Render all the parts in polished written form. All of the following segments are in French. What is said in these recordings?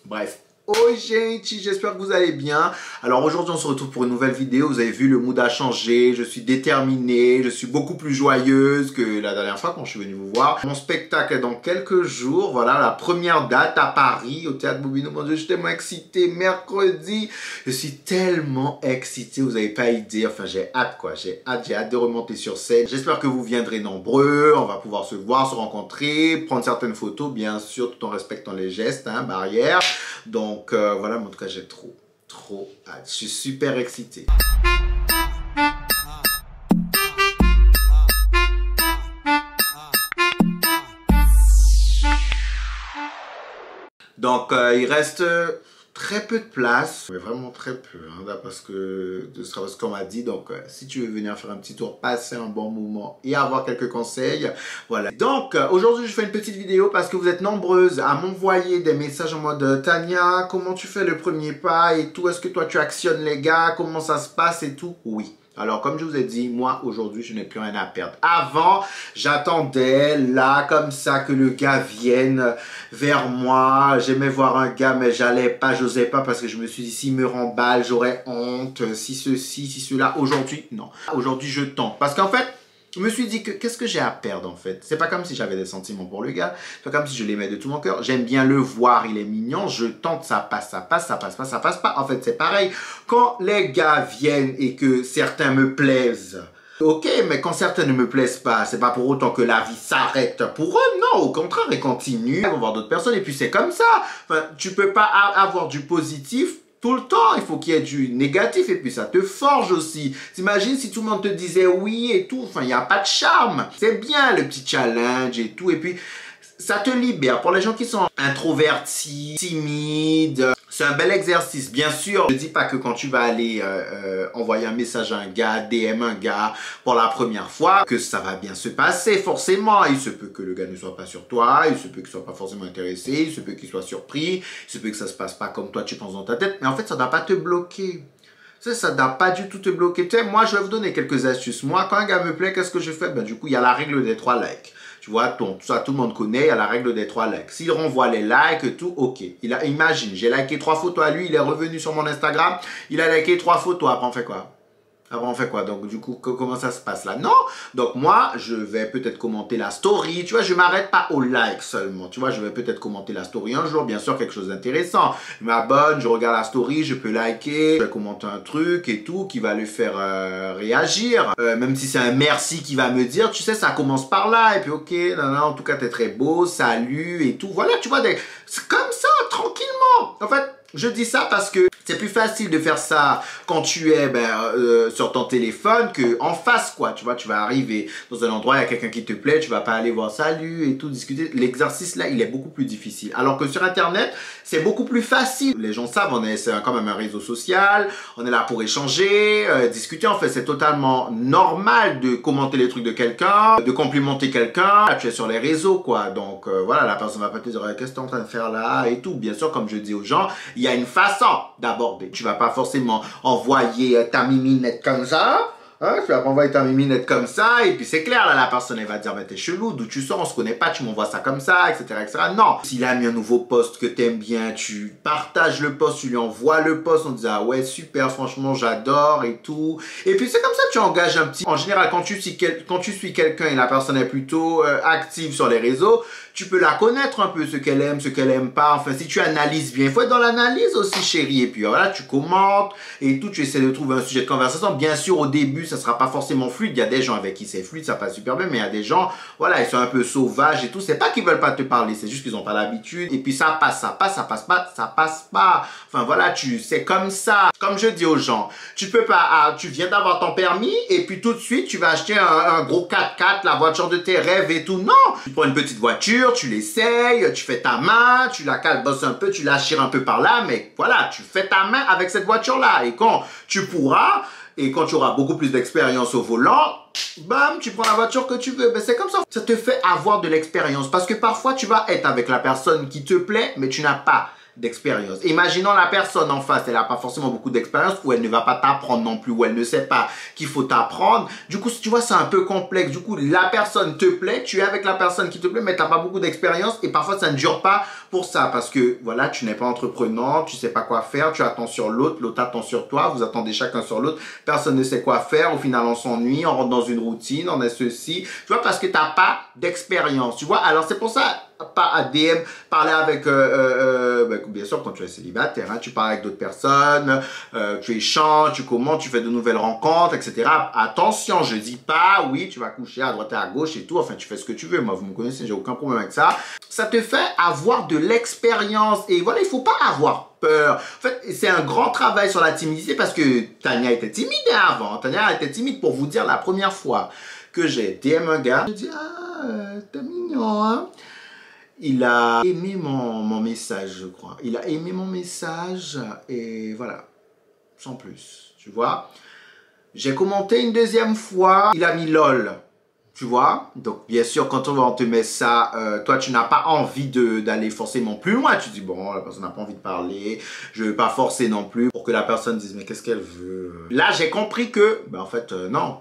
Bref. Oi gente, j'espère que vous allez bien. Alors aujourd'hui on se retrouve pour une nouvelle vidéo. Vous avez vu, le mood a changé, je suis déterminée, je suis beaucoup plus joyeuse que la dernière fois quand je suis venu vous voir. Mon spectacle est dans quelques jours, voilà, la première date à Paris, au Théâtre Bobino. Mon Dieu, je suis tellement excitée, mercredi. Je suis tellement excitée, vous n'avez pas idée. Enfin, j'ai hâte quoi, j'ai hâte de remonter sur scène. J'espère que vous viendrez nombreux, on va pouvoir se voir, se rencontrer, prendre certaines photos, bien sûr, tout en respectant les gestes, hein, barrières. Donc voilà, mais en tout cas, j'ai trop hâte. Je suis super excité. Donc il reste très peu de place, mais vraiment très peu, hein, parce que de ce qu'on m'a dit. Donc si tu veux venir faire un petit tour, passer un bon moment et avoir quelques conseils, voilà. Donc aujourd'hui je fais une petite vidéo parce que vous êtes nombreuses à m'envoyer des messages en mode Tania, comment tu fais le premier pas et tout, est-ce que toi tu actionnes les gars, comment ça se passe et tout. Oui. Alors, comme je vous ai dit, moi, aujourd'hui, je n'ai plus rien à perdre. Avant, j'attendais, là, comme ça, que le gars vienne vers moi. J'aimais voir un gars, mais j'osais pas, parce que je me suis dit, s'il me remballe, j'aurais honte. Si ceci, si cela. Aujourd'hui, non. Aujourd'hui, je tente. Parce qu'en fait, je me suis dit que qu'est-ce que j'ai à perdre en fait. C'est pas comme si j'avais des sentiments pour le gars. C'est pas comme si je l'aimais de tout mon cœur. J'aime bien le voir, il est mignon. Je tente, ça passe pas, ça passe pas. En fait, c'est pareil. Quand les gars viennent et que certains me plaisent, ok, mais quand certains ne me plaisent pas, c'est pas pour autant que la vie s'arrête pour eux. Non, au contraire, ils continuent. Ils vont voir d'autres personnes et puis c'est comme ça. Enfin, tu peux pas avoir du positif tout le temps, il faut qu'il y ait du négatif et puis ça te forge aussi. T'imagines si tout le monde te disait oui et tout, enfin il n'y a pas de charme. C'est bien le petit challenge et tout et puis ça te libère. Pour les gens qui sont introvertis, timides, c'est un bel exercice. Bien sûr, je ne dis pas que quand tu vas aller envoyer un message à un gars, DM un gars pour la première fois, que ça va bien se passer forcément. Il se peut que le gars ne soit pas sur toi, il se peut qu'il ne soit pas forcément intéressé, il se peut qu'il soit surpris, il se peut que ça ne se passe pas comme toi tu penses dans ta tête. Mais en fait, ça ne doit pas te bloquer. Ça ne doit pas du tout te bloquer. Tu sais, moi, je vais vous donner quelques astuces. Moi, quand un gars me plaît, qu'est-ce que je fais? Ben, du coup, il y a la règle des 3 likes. Tu vois, ça tout le monde connaît, il y a la règle des 3 likes. S'il renvoie les likes, tout, ok. Imagine, j'ai liké 3 photos à lui, il est revenu sur mon Instagram, il a liké 3 photos, après on fait quoi? Après on fait quoi? Donc du coup, comment ça se passe là? Non! Donc moi, je vais peut-être commenter la story. Tu vois, je ne m'arrête pas au like seulement. Tu vois, je vais peut-être commenter la story un jour. Bien sûr, quelque chose d'intéressant. Je m'abonne, je regarde la story, je peux liker. Je vais commenter un truc et tout qui va le faire réagir. Même si c'est un merci qui va me dire, tu sais, ça commence par là. Et puis ok, non, en tout cas, t'es très beau, salut et tout. Voilà, tu vois, c'est comme ça, tranquillement. En fait, je dis ça parce que c'est plus facile de faire ça quand tu es sur ton téléphone qu'en face, quoi. Tu vois, tu vas arriver dans un endroit, il y a quelqu'un qui te plaît, tu vas pas aller voir salut et tout, discuter. L'exercice là, il est beaucoup plus difficile. Alors que sur Internet, c'est beaucoup plus facile. Les gens savent, c'est quand même un réseau social, on est là pour échanger, discuter. En fait, c'est totalement normal de commenter les trucs de quelqu'un, de complimenter quelqu'un. Tu es sur les réseaux, quoi. Donc voilà, la personne va pas te dire qu'est-ce que tu es en train de faire là et tout. Bien sûr, comme je dis aux gens, il y a une façon d'aborder. Tu vas pas forcément envoyer ta miminette comme ça. Hein, tu vas pas envoyer ta miminette comme ça et puis c'est clair, là la personne elle va te dire mais t'es chelou, d'où tu sors, on se connaît pas, tu m'envoies ça comme ça, etc. etc. Non, s'il a mis un nouveau post que t'aimes bien, tu partages le post, tu lui envoies le post, on te dit ah ouais super, franchement j'adore et tout. Et puis c'est comme ça que tu engages un petit. En général quand tu suis quelqu'un et la personne est plutôt active sur les réseaux, tu peux la connaître un peu, ce qu'elle aime, ce qu'elle aime pas. Enfin, si tu analyses bien, il faut être dans l'analyse aussi, chérie. Et puis voilà, tu commentes et tout, tu essaies de trouver un sujet de conversation. Bien sûr, au début, ça sera pas forcément fluide. Il y a des gens avec qui c'est fluide, ça passe super bien. Mais il y a des gens, voilà, ils sont un peu sauvages et tout. C'est pas qu'ils veulent pas te parler, c'est juste qu'ils ont pas l'habitude. Et puis ça passe pas, ça passe pas. Enfin voilà, c'est comme ça. Comme je dis aux gens, tu peux pas, tu viens d'avoir ton permis et puis tout de suite, tu vas acheter un gros 4x4, la voiture de tes rêves et tout. Non, tu prends une petite voiture, tu l'essayes, tu fais ta main, tu la calbosses un peu, tu la chires un peu par là, mais voilà, tu fais ta main avec cette voiture-là. Et quand tu pourras, et quand tu auras beaucoup plus d'expérience au volant, bam, tu prends la voiture que tu veux. Ben, c'est comme ça. Ça te fait avoir de l'expérience. Parce que parfois, tu vas être avec la personne qui te plaît, mais tu n'as pas d'expérience. Imaginons la personne en face, elle n'a pas forcément beaucoup d'expérience, ou elle ne va pas t'apprendre non plus, ou elle ne sait pas qu'il faut t'apprendre. Du coup, tu vois, c'est un peu complexe. Du coup, la personne te plaît, tu es avec la personne qui te plaît, mais tu n'as pas beaucoup d'expérience, et parfois ça ne dure pas pour ça, parce que voilà, tu n'es pas entreprenant, tu sais pas quoi faire, tu attends sur l'autre, l'autre attend sur toi, vous attendez chacun sur l'autre, personne ne sait quoi faire, au final on s'ennuie, on rentre dans une routine, on est ceci, tu vois, parce que tu n'as pas d'expérience, tu vois. Alors c'est pour ça, pas à DM, parler avec, bien sûr quand tu es célibataire, hein, tu parles avec d'autres personnes, tu échanges, tu commentes, tu fais de nouvelles rencontres, etc. Attention, je dis pas, oui, tu vas coucher à droite et à gauche et tout, enfin tu fais ce que tu veux, moi vous me connaissez, j'ai aucun problème avec ça. Ça te fait avoir de l'expérience, et voilà, il faut pas avoir peur. En fait, c'est un grand travail sur la timidité, parce que Tania était timide avant, Tania était timide. Pour vous dire, la première fois que j'ai DM un gars, je dis, ah, t'es mignon, hein. Il a aimé mon message, je crois. Il a aimé mon message et voilà, sans plus, tu vois. J'ai commenté une deuxième fois, il a mis LOL, tu vois. Donc, bien sûr, quand on te met ça, toi, tu n'as pas envie d'aller forcément plus loin. Tu dis, bon, la personne n'a pas envie de parler, je ne vais pas forcer non plus pour que la personne dise, mais qu'est-ce qu'elle veut? Là, j'ai compris que, ben, en fait, non.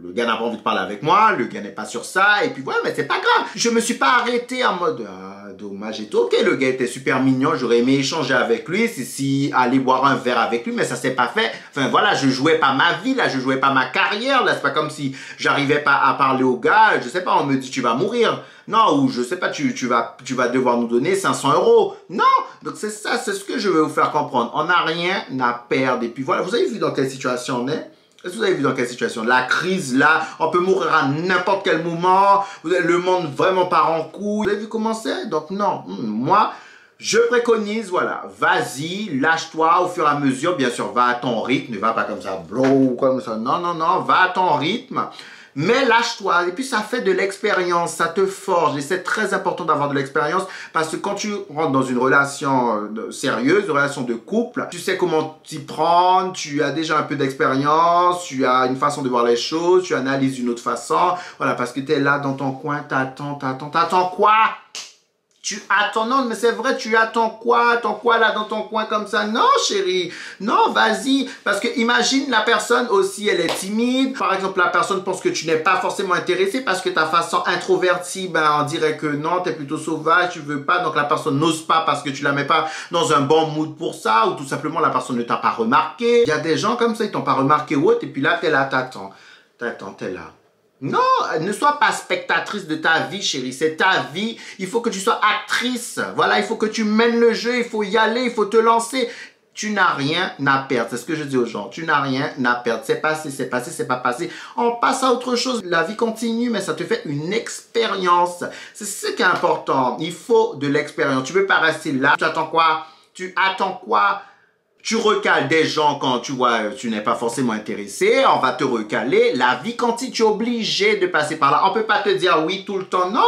Le gars n'a pas envie de parler avec moi, le gars n'est pas sur ça, et puis voilà, mais c'est pas grave. Je me suis pas arrêté en mode, ah, dommage et tout. Ok, le gars était super mignon, j'aurais aimé échanger avec lui, si aller boire un verre avec lui, mais ça s'est pas fait. Enfin voilà, je jouais pas ma vie, là, je jouais pas ma carrière, là, c'est pas comme si j'arrivais pas à parler au gars, je sais pas, on me dit tu vas mourir. Non, ou je sais pas, tu vas devoir nous donner 500 €. Non, donc c'est ça, c'est ce que je veux vous faire comprendre. On n'a rien à perdre. Et puis voilà, vous avez vu dans quelle situation on est? Est-ce que vous avez vu dans quelle situation? La crise, là, on peut mourir à n'importe quel moment. Le monde vraiment part en couille. Vous avez vu comment c'est? Donc non, moi, je préconise, voilà, vas-y, lâche-toi au fur et à mesure. Bien sûr, va à ton rythme, ne va pas comme ça, blow, comme ça. Non, non, non, va à ton rythme. Mais lâche-toi, et puis ça fait de l'expérience, ça te forge, et c'est très important d'avoir de l'expérience, parce que quand tu rentres dans une relation sérieuse, une relation de couple, tu sais comment t'y prendre, tu as déjà un peu d'expérience, tu as une façon de voir les choses, tu analyses d'une autre façon, voilà, parce que tu es là dans ton coin, t'attends quoi? Tu attends, non, mais c'est vrai, tu attends quoi là dans ton coin comme ça? Non, chérie, non, vas-y. Parce que imagine la personne aussi, elle est timide. Par exemple, la personne pense que tu n'es pas forcément intéressé parce que ta façon introvertie, ben, on dirait que non, tu es plutôt sauvage, tu veux pas. Donc la personne n'ose pas parce que tu la mets pas dans un bon mood pour ça, ou tout simplement la personne ne t'a pas remarqué. Il y a des gens comme ça, ils t'ont pas remarqué ou autre, et puis là, t'es là, t'attends, t'es là. Non, ne sois pas spectatrice de ta vie, chérie. C'est ta vie. Il faut que tu sois actrice. Voilà, il faut que tu mènes le jeu. Il faut y aller. Il faut te lancer. Tu n'as rien à perdre. C'est ce que je dis aux gens. Tu n'as rien à perdre. C'est passé, c'est passé, c'est pas passé. On passe à autre chose. La vie continue, mais ça te fait une expérience. C'est ce qui est important. Il faut de l'expérience. Tu ne peux pas rester là. Tu attends quoi? Tu attends quoi? Tu recales des gens quand tu vois, tu n'es pas forcément intéressé, on va te recaler. La vie continue, tu es obligé de passer par là. On peut pas te dire oui tout le temps, non.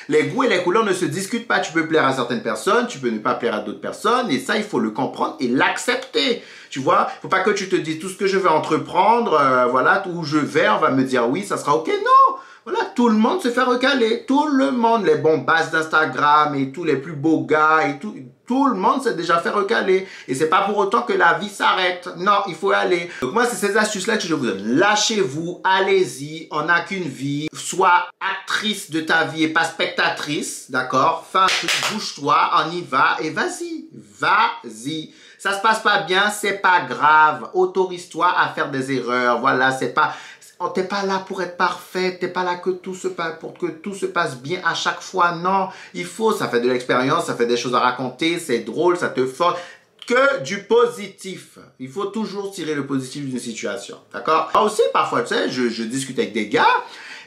Les goûts et les couleurs ne se discutent pas. Tu peux plaire à certaines personnes, tu peux ne pas plaire à d'autres personnes. Et ça, il faut le comprendre et l'accepter. Tu vois, faut pas que tu te dises tout ce que je vais entreprendre, voilà, où je vais, on va me dire oui, ça sera ok. Non. Voilà, tout le monde se fait recaler. Tout le monde, les bons bases d'Instagram et tous les plus beaux gars et tout le monde s'est déjà fait recaler. Et c'est pas pour autant que la vie s'arrête. Non, il faut aller. Donc moi, c'est ces astuces-là que je vous donne. Lâchez-vous, allez-y, on n'a qu'une vie. Sois actrice de ta vie et pas spectatrice, d'accord? Fais un truc, bouge-toi, on y va et vas-y, vas-y. Ça se passe pas bien, c'est pas grave. Autorise-toi à faire des erreurs. Voilà, c'est pas... T'es pas là pour être parfait, t'es pas là pour que tout se passe bien à chaque fois. Non, il faut, ça fait de l'expérience, ça fait des choses à raconter, c'est drôle, ça te force. Que du positif. Il faut toujours tirer le positif d'une situation. D'accord? Moi aussi, parfois, tu sais, je discute avec des gars.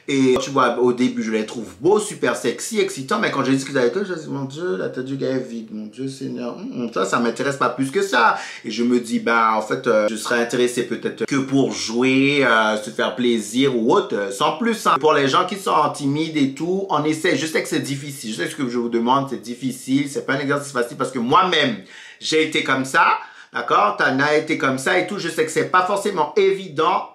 Et tu vois, au début, je les trouve beaux, super sexy, excitants, mais quand je discute avec eux, je dis, mon Dieu, la tête du gars est vide, mon Dieu Seigneur, ça m'intéresse pas plus que ça. Et je me dis, bah, en fait, je serais intéressé peut-être que pour jouer, se faire plaisir ou autre, sans plus. Hein. Pour les gens qui sont timides et tout, on essaie. Je sais que c'est difficile, je sais que ce que je vous demande, c'est difficile, c'est pas un exercice facile parce que moi-même, j'ai été comme ça, d'accord? Tana a été comme ça et tout, je sais que c'est pas forcément évident.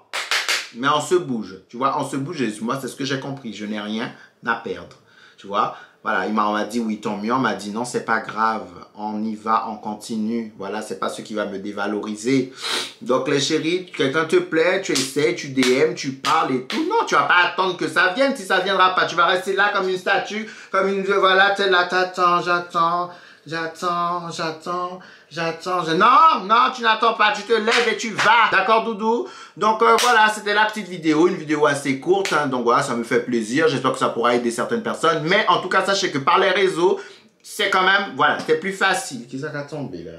Mais on se bouge, tu vois, on se bouge. Et moi, c'est ce que j'ai compris. Je n'ai rien à perdre. tu vois. Voilà, on m'a dit oui, tant mieux. On m'a dit non, c'est pas grave. On y va, on continue. Voilà, c'est pas ce qui va me dévaloriser. Donc, les chéris, quelqu'un te plaît, tu essaies, tu DM, tu parles et tout. Non, tu vas pas attendre que ça vienne. Si ça viendra pas, tu vas rester là comme une statue, comme une, voilà, t'es là, t'attends, j'attends. Non, tu n'attends pas, tu te lèves et tu vas. D'accord, Doudou? Donc, voilà, c'était la petite vidéo, une vidéo assez courte. Hein, donc, voilà, ça me fait plaisir. J'espère que ça pourra aider certaines personnes. Mais, en tout cas, sachez que par les réseaux, c'est quand même, voilà, c'est plus facile. Qui ça qui a tombé, là?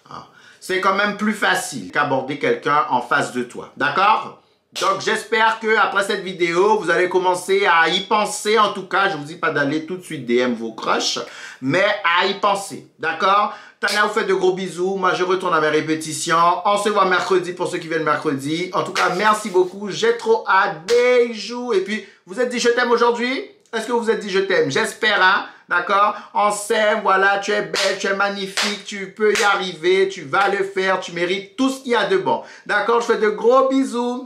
Ah. C'est quand même plus facile qu'aborder quelqu'un en face de toi. D'accord? Donc, j'espère que après cette vidéo, vous allez commencer à y penser. En tout cas, je vous dis pas d'aller tout de suite DM vos crushs, mais à y penser. D'accord? Tania vous fait de gros bisous. Moi, je retourne à mes répétitions. On se voit mercredi pour ceux qui viennent mercredi. En tout cas, merci beaucoup. J'ai trop hâte. Bisous. Et puis, vous êtes dit je t'aime aujourd'hui? Est-ce que vous vous êtes dit je t'aime? J'espère, hein? D'accord? On s'aime, voilà, tu es belle, tu es magnifique, tu peux y arriver, tu vas le faire, tu mérites tout ce qu'il y a de bon. D'accord? Je fais de gros bisous.